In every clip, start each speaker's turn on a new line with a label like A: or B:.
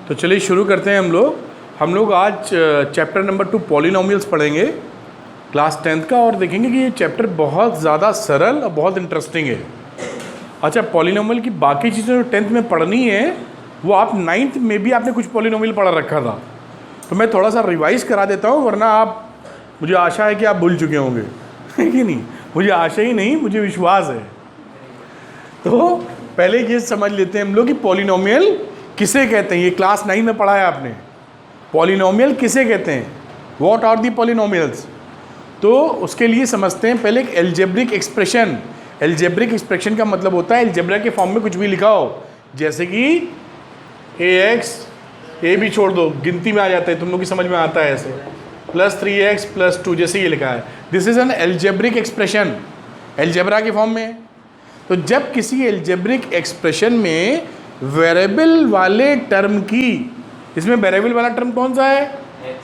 A: तो चलिए शुरू करते हैं हम लोग आज चैप्टर नंबर 2 पॉलिनोमियल्स पढ़ेंगे क्लास 10th का, और देखेंगे कि ये चैप्टर बहुत ज़्यादा सरल और बहुत इंटरेस्टिंग है। अच्छा, पॉलिनोमियल की बाकी चीज़ें जो 10th में पढ़नी है वो आप 9th में भी आपने कुछ पॉलिनोमियल पढ़ा रखा था, तो मैं थोड़ा सा रिवाइज करा देता हूँ, वरना आप, मुझे आशा है कि आप भूल चुके होंगे है कि नहीं। मुझे आशा ही नहीं, मुझे विश्वास है। तो पहले ये समझ लेते हैं हम लोग कि पॉलिनोमियल किसे कहते हैं। ये क्लास 9 में पढ़ा है आपने, पॉलिनोमियल किसे कहते हैं, व्हाट आर दी पॉलिनोमियल्स। तो उसके लिए समझते हैं पहले एक एल्जेब्रिक एक्सप्रेशन। एल्जेब्रिक एक्सप्रेशन का मतलब होता है एल्जेब्रा के फॉर्म में कुछ भी लिखा हो, जैसे कि ax, ए भी छोड़ दो, गिनती में आ जाता है, तुम लोग की समझ में आता है ऐसे, प्लस 3x प्लस 2, जैसे ये लिखा है, this is an algebraic expression, algebra के फॉर्म में। तो जब किसी एल्जेब्रिक एक्सप्रेशन में वेरिएबल वाले टर्म की, इसमें वेरिएबल वाला टर्म कौन सा है,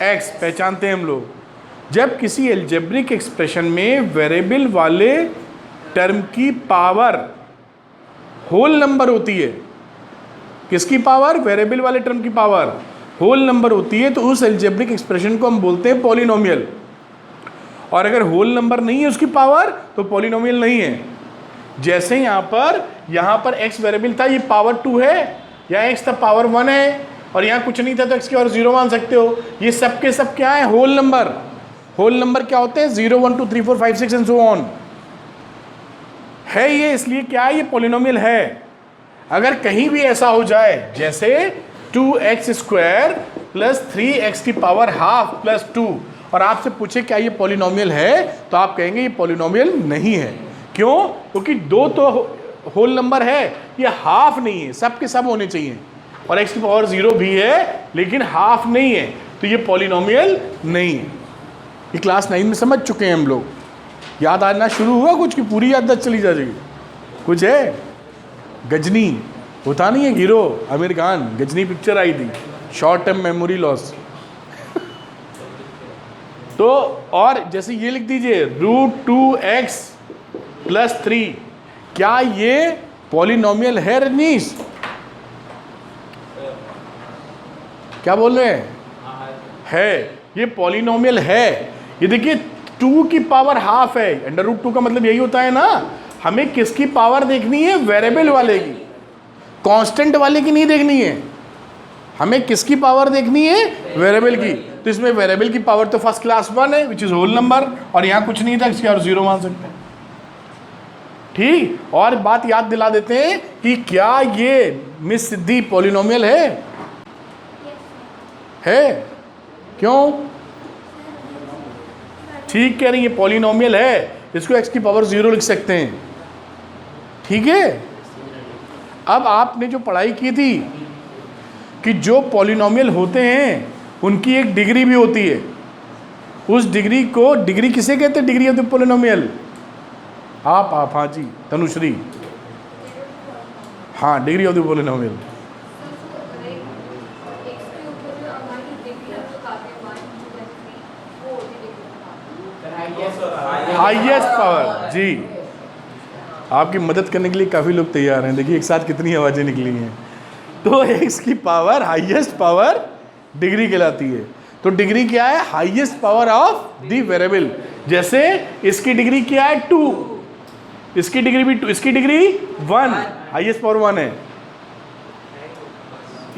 A: x, पहचानते हैं हम लोग। जब किसी एल्जेब्रिक एक्सप्रेशन में वेरिएबल वाले टर्म की पावर होल नंबर होती है, किसकी पावर, वेरिएबल वाले टर्म की पावर होल नंबर होती है, तो उस एल्जेब्रिक एक्सप्रेशन को हम बोलते हैं पॉलिनोमियल। और अगर होल नंबर नहीं है उसकी पावर, तो पॉलिनोमियल नहीं है। जैसे यहाँ पर x वेरिएबल था, ये पावर 2 है, यहाँ x था पावर 1 है, और यहाँ कुछ नहीं था तो x की और 0 मान सकते हो। ये सब के सब क्या है, होल नंबर। होल नंबर क्या होते हैं, 0 1 2 3 4 5 6 एंड सो ऑन है ये, इसलिए क्या है, ये पॉलिनोमियल है। अगर कहीं भी ऐसा हो जाए जैसे 2x स्क्वायर प्लस 3x की पावर हाफ प्लस 2, और आपसे पूछे क्या ये पॉलिनोमियल है, तो आप कहेंगे ये पॉलिनोमियल नहीं है। क्यों, क्योंकि दो तो होल नंबर है, ये हाफ नहीं है, सब के सब होने चाहिए, और x की पावर 0 भी है लेकिन हाफ नहीं है, तो ये पॉलिनोमियल नहीं है। ये क्लास 9 में समझ चुके हैं हम लोग। याद आना शुरू हुआ कुछ की पूरी याददाश्त चली जाएगी। कुछ है, गजनी होता नहीं है हीरो आमिर खान, गजनी पिक्चर आई थी, शॉर्ट टर्म मेमोरी लॉस। तो और जैसे ये लिख दीजिए √2x प्लस 3, क्या ये पॉलिनोमियल है रजनीश, क्या बोल रहे हैं, है, ये पॉलिनोमियल है। ये देखिए 2 की पावर हाफ है, √2 का मतलब यही होता है ना, हमें किसकी पावर देखनी है, वेरिएबल वाले की, कांस्टेंट वाले की नहीं देखनी है, हमें किसकी पावर देखनी है, वेरिएबल की। तो इसमें वेरिएबल की पावर तो फर्स्ट क्लास 1 है, विच इज होल नंबर, और यहाँ कुछ नहीं था, इसकी और 0 मान सकते हैं। ठीक, और बात याद दिला देते हैं कि क्या ये मिस सिद्धि पॉलिनोमियल है? क्यों, ठीक कह रही है, पॉलिनोमियल है, इसको x की पावर 0 लिख सकते हैं। ठीक है। अब आपने जो पढ़ाई की थी कि जो पॉलिनोमियल होते हैं उनकी एक डिग्री भी होती है, उस डिग्री को, डिग्री किसे कहते हैं, डिग्री ऑफ द पॉलिनोमियल, आप हाँ जी तनुश्री, हाँ, degree of the polynomial. Highest power, जी, आपकी मदद करने के लिए काफ़ी लोग तैयार हैं। देखिए एक साथ कितनी आवाज़ें निकली हैं। तो x की पावर, हाईएस्ट पावर डिग्री कहलाती है। तो डिग्री क्या है, highest power of the variable. जैसे इसकी डिग्री क्या है, 2, इसकी डिग्री भी 2, इसकी डिग्री 1, हाईएस्ट पावर 1 है।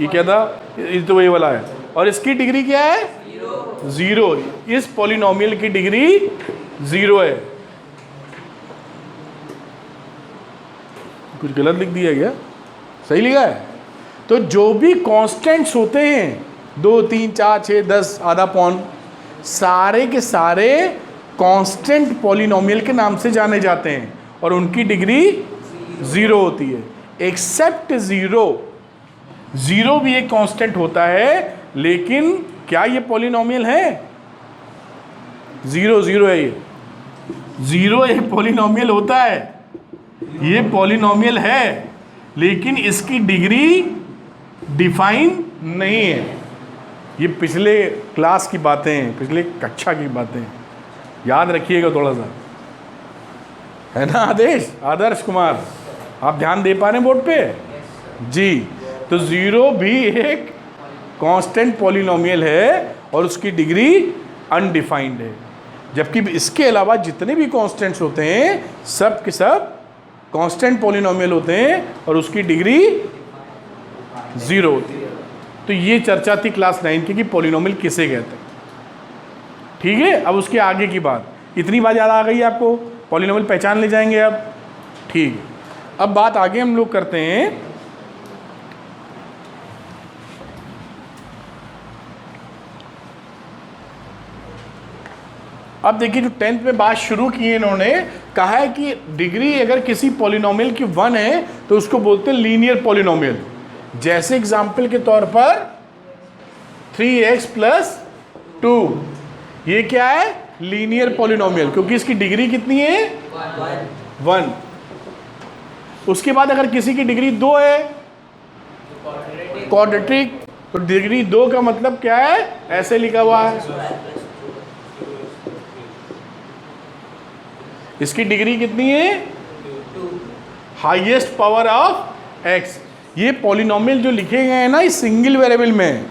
A: ये क्या था, ये तो वही वाला है। और इसकी डिग्री क्या है, 0, इस पॉलिनोमियल की डिग्री 0 है। कुछ गलत लिख दिया क्या, सही लिखा है। तो जो भी कांस्टेंट्स होते हैं, 2 3 4 6 10 आधा पौन, सारे के सारे कांस्टेंट पॉलिनोमियल के नाम से जाने जाते हैं, और उनकी डिग्री 0 होती है, एक्सेप्ट 0। 0 भी एक कांस्टेंट होता है, लेकिन क्या ये पॉलिनोमियल है, 0 है, ये 0 एक पॉलिनोमियल होता है, ये पॉलिनोमियल है, लेकिन इसकी डिग्री डिफाइन नहीं है। ये पिछले क्लास की बातें हैं, पिछले कक्षा की बातें, याद रखिएगा थोड़ा सा, है ना आदर्श कुमार, आप ध्यान दे पा रहे हैं बोर्ड पे जी। तो 0 भी एक कांस्टेंट पॉलिनोमियल है और उसकी डिग्री अनडिफाइंड है। जबकि इसके अलावा जितने भी कांस्टेंट्स होते हैं सब के सब कांस्टेंट पॉलिनोमियल होते हैं और उसकी डिग्री 0 होती है। तो ये चर्चा थी क्लास 9 की कि पॉलिनोमियल किसे कहते हैं। ठीक है, अब उसके आगे की बात, इतनी बात याद आ गई आपको, पॉलिनोमियल पहचान ले जाएंगे अब। ठीक है, अब बात आगे हम लोग करते हैं अब देखिए जो 10th में बात शुरू की है इन्होंने, कहा है कि डिग्री अगर किसी पॉलिनोमियल की 1 है तो उसको बोलते हैं लीनियर पॉलिनोमियल। जैसे एग्जांपल के तौर पर 3x + 2, ये क्या है? लीनियर पॉलिनोमियल, क्योंकि इसकी डिग्री कितनी है? 1। उसके बाद अगर किसी की डिग्री 2 है, क्वाड्रेटिक, तो डिग्री 2 का मतलब क्या है? ऐसे लिखा हुआ है, इसकी डिग्री कितनी है? Highest power of x। ये पॉलिनोमियल जो लिखे गए हैं ना, इस सिंगल वेरिएबल में,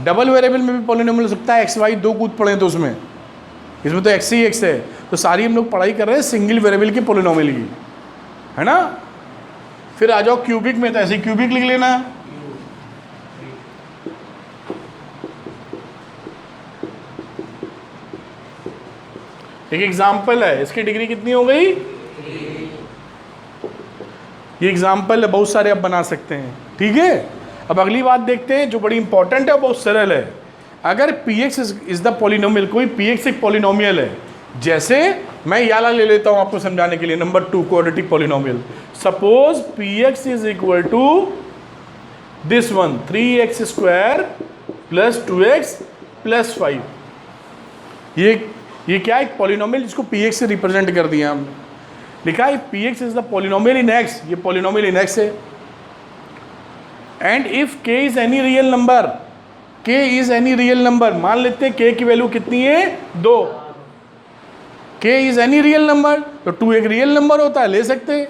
A: डबल वेरिएबल में भी पॉलिनोमियल हो सकता है, x y 2 कूद पड़े तो उसमें, इसमें तो x ही x है। तो सारी हम लोग पढ़ाई कर रहे हैं सिंगल वेरिएबल की पॉलिनोमियल की, है ना। फिर आ जाओ क्यूबिक में, तो ऐसे क्यूबिक लिख लेना। एक एग्जाम्पल है, इसकी डिग्री कितनी हो गई? ये एग्जाम्पल है, बहुत सारे आप बना सकते हैं। ठीक है, अब अगली बात देखते हैं जो बड़ी इंपॉर्टेंट है और बहुत सरल है। अगर px इज द पॉलिनोमियल, कोई px एक पॉलिनोमियल है, जैसे मैं ये वाला ले लेता हूं आपको समझाने के लिए, number 2 quadratic polynomial. Suppose px is equal to this one, 3x² + 2x + 5। ये क्या है? एक पॉलिनोमियल जिसको px से रिप्रेजेंट कर दिया हमने। लिखा है px is the polynomial in x, ये पॉलिनोमियल इन x है। And if k is any real number, k is any real number, मान लेते हैं k की वैल्यू कितनी है? 2। k is any real number, तो 2 एक रियल नंबर होता है, ले सकते हैं।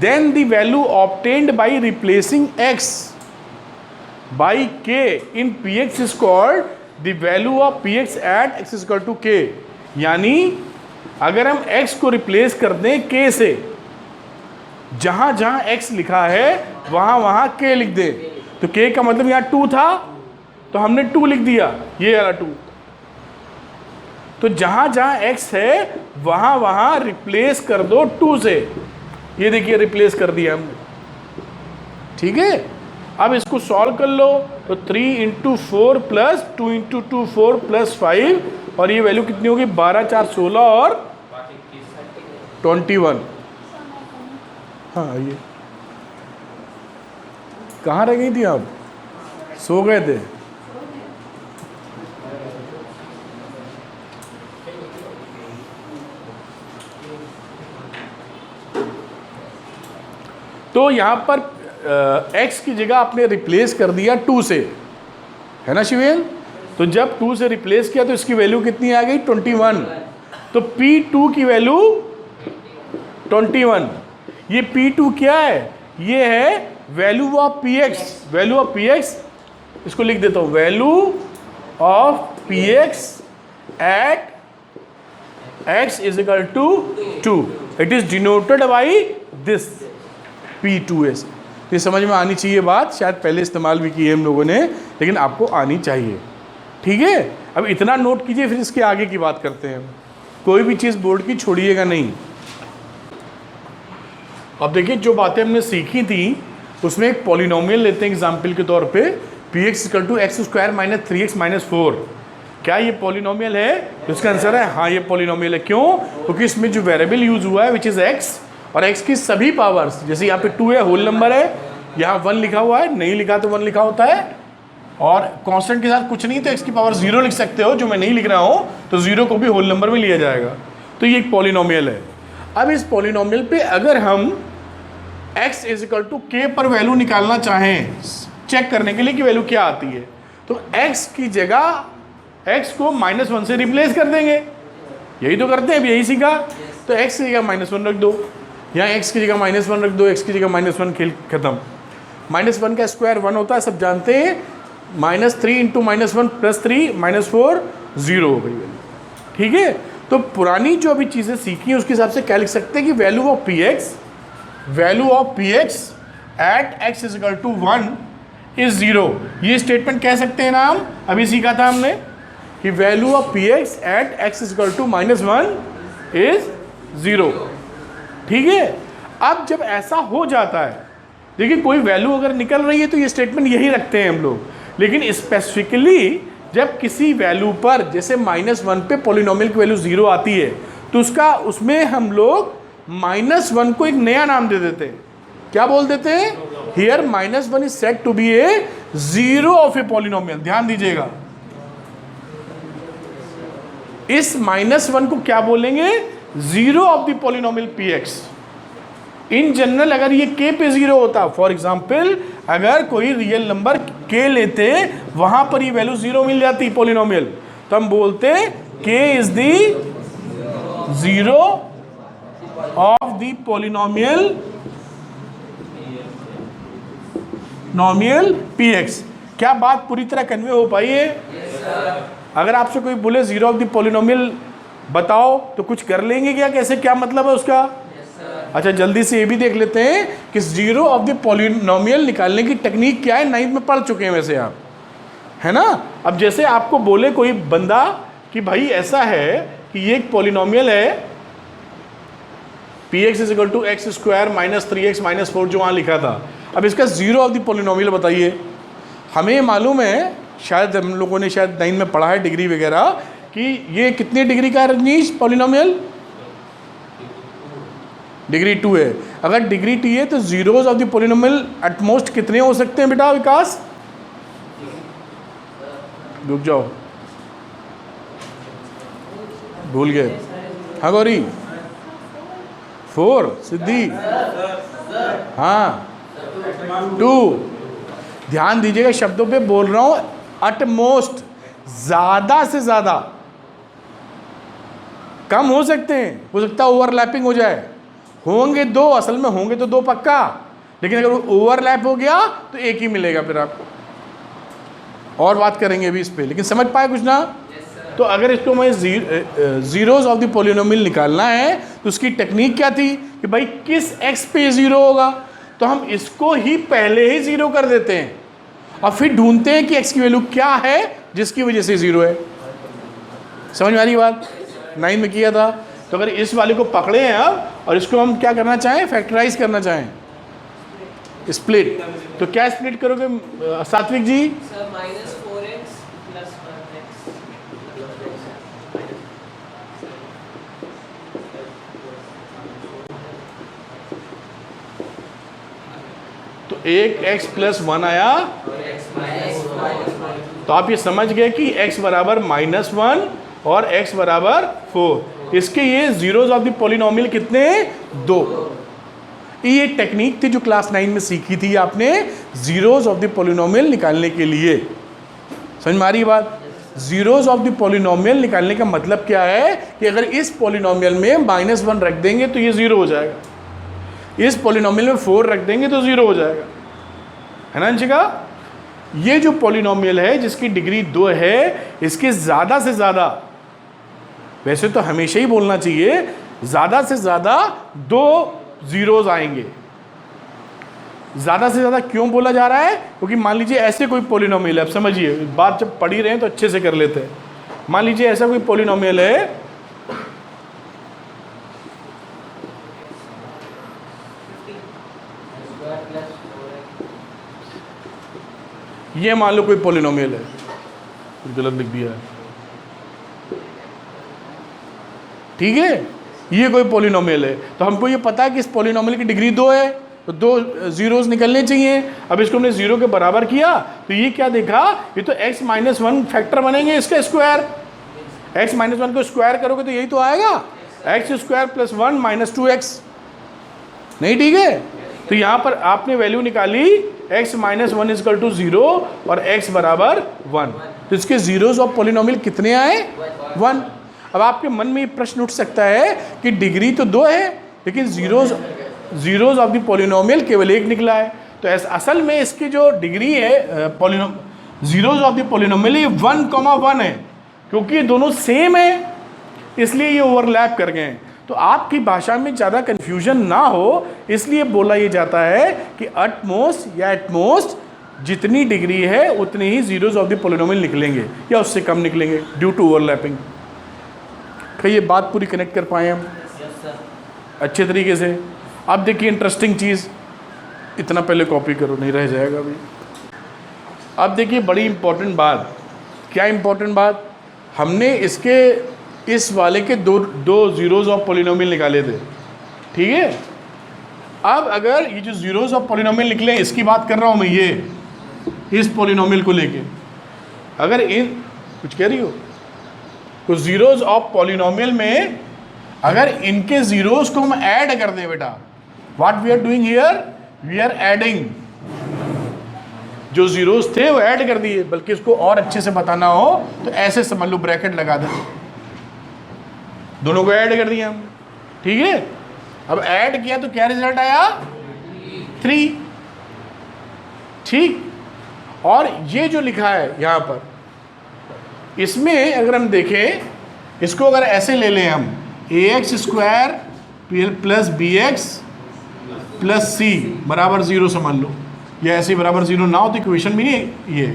A: Then the value obtained by replacing x by k in px is called the value of px at x = k। यानी अगर हम x को रिप्लेस कर दें k से, जहां जहां x लिखा है वहां वहां k लिख दें, तो k का मतलब यहाँ 2 था तो हमने 2 लिख दिया, ये वाला 2। तो जहां जहां x है वहां वहां रिप्लेस कर दो 2 से। ये देखिए रिप्लेस कर दिया हमने। ठीक है, अब इसको सॉल्व कर लो, तो 3 × 4 + 2 × 2 4 + 5, और ये वैल्यू कितनी होगी? 12 4 16 और 21। हाँ, ये कहाँ रह गई थी आप? सो गए थे? तो यहाँ पर x की जगह आपने रिप्लेस कर दिया 2 से, है ना शिवेन? तो जब 2 से रिप्लेस किया तो इसकी वैल्यू कितनी आ गई? 21। तो P2 की वैल्यू 21। ये P2 क्या है? ये है value of Px। Value of Px, इसको लिख देता हूँ, value of Px at x = 2। It is denoted by this P2s। ये समझ में आनी चाहिए बात, शायद पहले इस्तेमाल भी की है हम लोगों ने, लेकिन आपको आनी चाहिए। ठीक है, अब इतना नोट कीजिए, फिर इसके आगे की बात करते हैं। कोई भी चीज़ बोर्ड की छोड़िएगा नहीं। अब देखिए जो बातें हमने सीखी थी उसमें एक पॉलिनोमियल लेते हैं एग्जाम्पल के तौर पे, px = x² - 3x - 4। क्या ये पॉलिनोमियल है? तो इसका आंसर है हाँ, ये पॉलिनोमियल है। क्यों? क्योंकि इसमें जो वेरिएबल यूज हुआ है विच इज़ x, और x की सभी पावर्स, जैसे यहाँ पे 2 है, होल नंबर है, यहाँ 1 लिखा हुआ है, नहीं लिखा तो 1 लिखा होता है, और कांस्टेंट के साथ कुछ नहीं तो x की पावर 0 लिख सकते हो, जो मैं नहीं लिख रहा हूँ, तो 0 को भी होल नंबर में लिया जाएगा। तो ये एक पॉलिनोमियल है। अब इस पॉलिनोमियल पे अगर हम x = k पर वैल्यू निकालना चाहें, चेक करने के लिए कि वैल्यू क्या आती है, तो x की जगह x को -1 से रिप्लेस कर देंगे। यही तो करते हैं, अब यही सीखा। तो x की जगह -1 रख दो, यहाँ x की जगह -1 रख दो, x की जगह -1 खेल खत्म। -1 का स्क्वायर 1 होता है, सब जानते हैं। -3 इंटू -1 + 3 -4 0 हो गई वैल्यू। ठीक है, तो पुरानी जो अभी चीज़ें सीखी हैं उसके हिसाब से क्या लिख सकते हैं कि value of P X at x = 1 is 0। ये स्टेटमेंट कह सकते हैं ना हम, अभी सीखा था हमने कि value of P X at x = -1 is 0। ठीक है, अब जब ऐसा हो जाता है, देखिए कोई वैल्यू अगर निकल रही है तो ये स्टेटमेंट यही रखते हैं हम लोग, लेकिन स्पेसिफिकली जब किसी वैल्यू पर जैसे -1 पे पॉलिनोमियल की वैल्यू 0 आती है तो उसमें हम लोग -1 को एक नया नाम दे देते हैं। क्या बोल देते हैं? Here -1 is said to be a zero of a polynomial. ध्यान दीजिएगा, इस -1 को क्या बोलेंगे? Zero of the polynomial P X. In general अगर ये k पे 0 होता, फॉर एग्जाम्पल अगर कोई रियल नंबर k लेते, वहां पर ये वैल्यू 0 मिल जाती पॉलिनोमियल, तो हम बोलते k is the zero of the polynomial px। क्या बात पूरी तरह कन्वे हो पाई है? अगर आपसे कोई बोले जीरो ऑफ द पॉलिनोमियल बताओ तो कुछ कर लेंगे क्या? कैसे, क्या मतलब है उसका? अच्छा, जल्दी से ये भी देख लेते हैं कि जीरो ऑफ द पॉलिनोमियल निकालने की टेक्निक क्या है। 9th में पढ़ चुके हैं वैसे आप, है ना। अब जैसे आपको बोले कोई बंदा कि भाई ऐसा है कि ये एक पॉलिनोमियल है px = x² - 3x - 4 जो वहाँ लिखा था। अब इसका जीरो ऑफ द पॉलिनोमियल बताइए। हमें मालूम है, शायद हम लोगों ने शायद 9 में पढ़ा है डिग्री वगैरह, कि ये कितने डिग्री का है रजनीश पॉलिनोमियल? डिग्री 2 है। अगर डिग्री 2 है तो zeros of the polynomial at most कितने हो सकते हैं बेटा विकास? रुक जाओ, भूल गए। हाँ गौरी, 4। सिद्धि, हाँ 2। ध्यान दीजिएगा, शब्दों पे बोल रहा हूं। एटमोस्ट, ज्यादा से ज्यादा। कम हो सकते हैं, हो सकता है ओवरलैपिंग हो जाए। होंगे 2, असल में होंगे तो 2 पक्का, लेकिन अगर ओवरलैप हो गया तो एक ही मिलेगा फिर आपको। और बात करेंगे अभी इस पे, लेकिन समझ पाए कुछ ना? तो अगर इसको मैं जीरोज ऑफ द पॉलिनोमियल निकालना है तो उसकी टेक्निक क्या थी कि भाई किस x पे 0 होगा, तो हम इसको ही पहले ही 0 कर देते हैं और फिर ढूंढते हैं कि x की वैल्यू क्या है जिसकी वजह से 0 है। समझ में आ रही बात? 9 में किया था। तो अगर इस वाले को पकड़े हैं अब और इसको हम क्या करना चाहें, फैक्टराइज करना चाहें, स्प्लिट, तो क्या स्प्लिट करोगे सात्विक जी?
B: -4x + 1x।
A: तो एक x + 1 आया, तो आप ये समझ गए कि x = -1 और x = 4। इसके ये जीरोज ऑफ द पॉलिनोमियल कितने? 2। ये टेक्निक थी जो क्लास 9 में सीखी थी आपने, जीरोज ऑफ द पॉलिनोमियल निकालने के लिए। समझ में आ रही बात? जीरोज ऑफ द पॉलिनोमियल निकालने का मतलब क्या है कि अगर इस पॉलिनोमियल में -1 रख देंगे तो ये 0 हो जाएगा, इस पॉलिनोमियल में 4 रख देंगे तो 0 हो जाएगा, है ना अंशिका? ये जो पॉलिनोमियल है जिसकी डिग्री 2 है, इसके ज़्यादा से ज़्यादा, वैसे तो हमेशा ही बोलना चाहिए ज़्यादा से ज़्यादा 2 जीरोज आएंगे। ज़्यादा से ज़्यादा क्यों बोला जा रहा है? क्योंकि मान लीजिए ऐसे कोई पॉलिनोमियल है, अब समझिए बात जब पढ़ी रहे हैं तो अच्छे से कर लेते हैं। मान लीजिए ऐसा कोई पॉलिनोमियल है ये, मान लो कोई पॉलिनोमियल है, गलत लिख दिया है, ठीक है, ये कोई पॉलिनोमियल है, तो हमको ये पता है कि इस पॉलिनोमियल की डिग्री 2 है, तो 2 जीरोस निकलने चाहिए। अब इसको हमने 0 के बराबर किया तो ये क्या देखा, ये तो x - 1 फैक्टर बनेंगे इसका स्क्वायर। x - 1 को स्क्वायर करोगे तो यही तो आएगा, x² + 1 - 2x, नहीं? ठीक है, तो यहाँ पर आपने वैल्यू निकाली x - 1 = 0 और x = 1, तो इसके जीरोस ऑफ पॉलिनोमियल कितने आए? 1। अब आपके मन में ये प्रश्न उठ सकता है कि डिग्री तो 2 है लेकिन जीरोज ऑफ द पॉलिनोमियल केवल 1 निकला है, तो असल में इसकी जो डिग्री है polynomial zeros of the polynomial ये 1,1 है, क्योंकि ये दोनों सेम है इसलिए ये ओवरलैप कर गए हैं। तो आपकी भाषा में ज़्यादा कन्फ्यूजन ना हो इसलिए बोला ये जाता है कि एटमोस्ट जितनी डिग्री है उतनी ही जीरोज ऑफ द पॉलिनोमियल निकलेंगे या उससे कम निकलेंगे ड्यू टू ओवरलैपिंग। क्या ये बात पूरी कनेक्ट कर पाए हम अच्छे तरीके से? अब देखिए इंटरेस्टिंग चीज़, इतना पहले कॉपी करो नहीं रह जाएगा अभी। अब देखिए बड़ी इंपॉर्टेंट बात, क्या इंपॉर्टेंट बात, हमने इसके इस वाले के दो जीरोज ऑफ पॉलिनोमियल निकाले थे, ठीक है। अब अगर ये जो जीरोज ऑफ पॉलिनोमियल निकले इसकी बात कर रहा हूँ मैं, ये इस पॉलिनोमियल को लेके, अगर इन कुछ कह रही हो तो जीरोज ऑफ पॉलिनोमियल में अगर इनके जीरोज को हम ऐड कर दें बेटा, what we are doing here, we are adding. जो जीरोज थे वो ऐड कर दिए, बल्कि इसको और अच्छे से बताना हो तो ऐसे समझ लो, ब्रैकेट लगा दे, दोनों को ऐड कर दिया हम, ठीक है। अब ऐड किया तो क्या रिजल्ट आया, 3, ठीक। और ये जो लिखा है यहाँ पर, इसमें अगर हम देखें, इसको अगर ऐसे ले लें हम, ax² plus bx plus c बराबर 0 समझ लो, या ऐसे बराबर 0 ना हो तो इक्वेशन भी नहीं ये।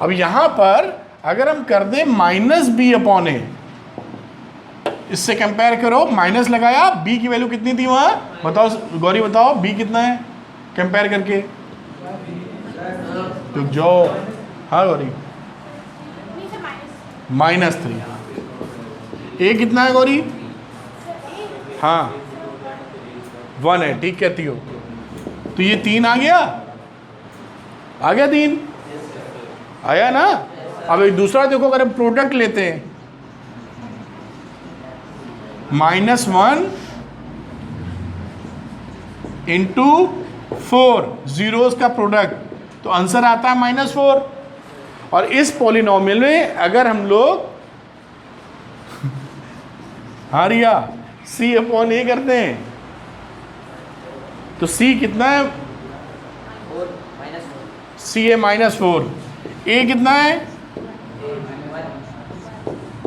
A: अब यहाँ पर अगर हम कर दें -b/a, इससे कंपेयर करो, माइनस लगाया, b की वैल्यू कितनी थी वहाँ, बताओ गौरी बताओ b कितना है कंपेयर करके, तो जो, हाँ गौरी, -3। a कितना है गौरी, हाँ 1 है, ठीक कहती हो। तो ये 3 आ गया 3 आया ना। अब एक दूसरा देखो, अगर हम प्रोडक्ट लेते हैं, -1 इंटू 4 जीरोस का प्रोडक्ट, तो आंसर आता है -4। और इस पॉलिनोमियल में अगर हम लोग हारिया c/a करते हैं तो c कितना है, c है -4, a कितना है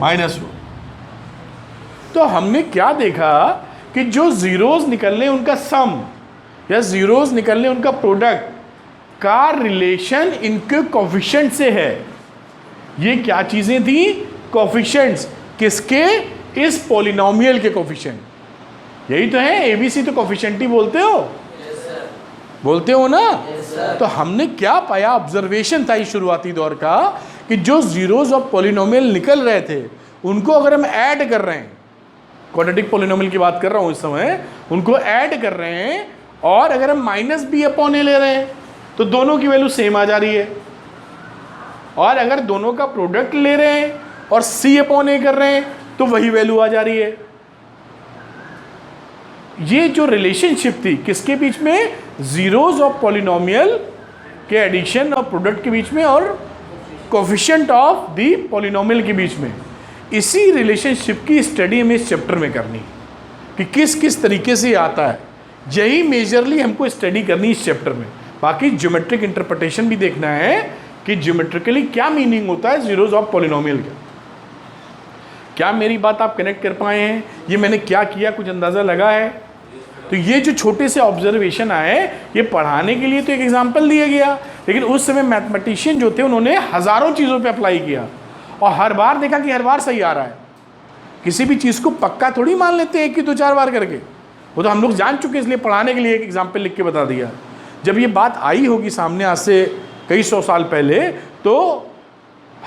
A: -4। तो हमने क्या देखा कि जो जीरोस निकलने उनका सम या जीरोस निकलने उनका प्रोडक्ट का रिलेशन इनके कोफिशिएंट से है। ये क्या चीजें थी, कोफिशिएंट्स, किसके, इस पॉलिनोमियल के कोफिशिएंट। यही तो है, एबीसी तो कोफिशिएंट ही बोलते हो, बोलते हो ना। तो हमने क्या पाया, ऑब्जर्वेशन था इस शुरुआती दौर का, कि जो जीरोस ऑफ पॉलिनोमियल निकल रहे थे उनको अगर हम ऐड कर रहे हैं, क्वाड्रेटिक पॉलिनोमियल की बात कर रहा हूँ इस समय, उनको ऐड कर रहे हैं, और अगर हम -b/a ले रहे हैं तो दोनों की वैल्यू सेम आ जा रही है। और अगर दोनों का प्रोडक्ट ले रहे हैं और c/a कर रहे हैं तो वही वैल्यू आ जा रही है। ये जो रिलेशनशिप थी किसके बीच में, जीरोस ऑफ पॉलिनोमियल के एडिशन और प्रोडक्ट के बीच में और कोफिशिएंट ऑफ द पॉलिनोमियल के बीच में, इसी रिलेशनशिप की स्टडी हमें इस चैप्टर में करनी कि किस किस तरीके से आता है। यही मेजरली हमको स्टडी करनी इस चैप्टर में। बाकी ज्योमेट्रिक इंटरप्रिटेशन भी देखना है कि ज्योमेट्रिकली क्या मीनिंग होता है जीरोस ऑफ पॉलिनोमियल का। क्या मेरी बात आप कनेक्ट कर पाए हैं, ये मैंने क्या किया कुछ अंदाज़ा लगा है? तो ये जो छोटे से ऑब्जर्वेशन आए, ये पढ़ाने के लिए तो एक एग्जाम्पल दिया गया, लेकिन उस समय मैथमेटिशियन जो थे उन्होंने हज़ारों चीज़ों पे अप्लाई किया और हर बार देखा कि हर बार सही आ रहा है। किसी भी चीज़ को पक्का थोड़ी मान लेते हैं 1 कि 2 4 बार करके, वो तो हम लोग जान चुके, इसलिए पढ़ाने के लिए एक एग्जाम्पल लिख के बता दिया। जब ये बात आई होगी सामने आज से कई 100 साल पहले, तो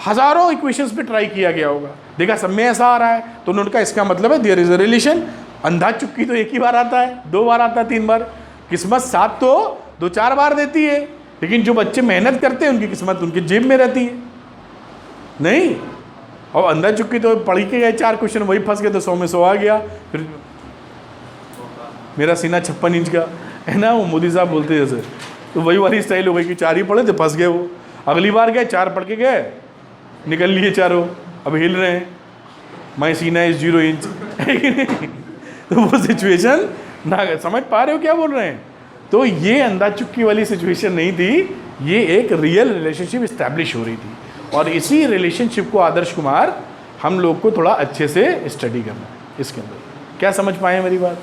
A: हज़ारों इक्वेशंस पे ट्राई किया गया होगा, देखा सब में ऐसा आ रहा है, तो उन्होंने कहा इसका मतलब है देयर इज अ रिलेशन। अंधा चुक्की तो 1 ही बार आता है, 2 बार आता है, 3 बार, किस्मत साथ तो 2-4 बार देती है, लेकिन जो बच्चे मेहनत करते हैं उनकी किस्मत उनकी जेब में रहती है नहीं। और अंधा चुक्की तो पढ़ के गए 4 क्वेश्चन, वही फंस गए तो 100 में 100 आ गया। फिर मेरा सीना 56 इंच का है ना, वो मोदी साहब बोलते जैसे, तो वही वाली स्टाइल हो गई कि 4 ही पढ़े थे, फंस गए वो। अगली बार गए 4 पढ़ के गए, निकल लिए चारों, अब हिल रहे हैं, माई सीना इज 0 इंच है कि नहीं। तो वो सिचुएशन ना, समझ पा रहे हो क्या बोल रहे हैं? तो ये अंधा चुक्की वाली सिचुएशन नहीं थी, ये एक रियल रिलेशनशिप इस्टेब्लिश हो रही थी, और इसी रिलेशनशिप को आदर्श कुमार हम लोग को थोड़ा अच्छे से स्टडी करना है इसके अंदर। क्या समझ पाए मेरी बात?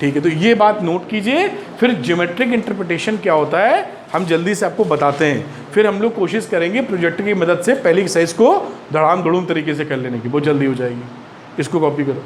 A: ठीक है, तो ये बात नोट कीजिए। फिर ज्योमेट्रिक इंटरप्रिटेशन क्या होता है हम जल्दी से आपको बताते हैं, फिर हम लोग कोशिश करेंगे प्रोजेक्ट की मदद से पहली एक्सरसाइज को धड़ाम धड़ूम तरीके से कर लेने की, बहुत जल्दी हो जाएगी। इसको कॉपी करो।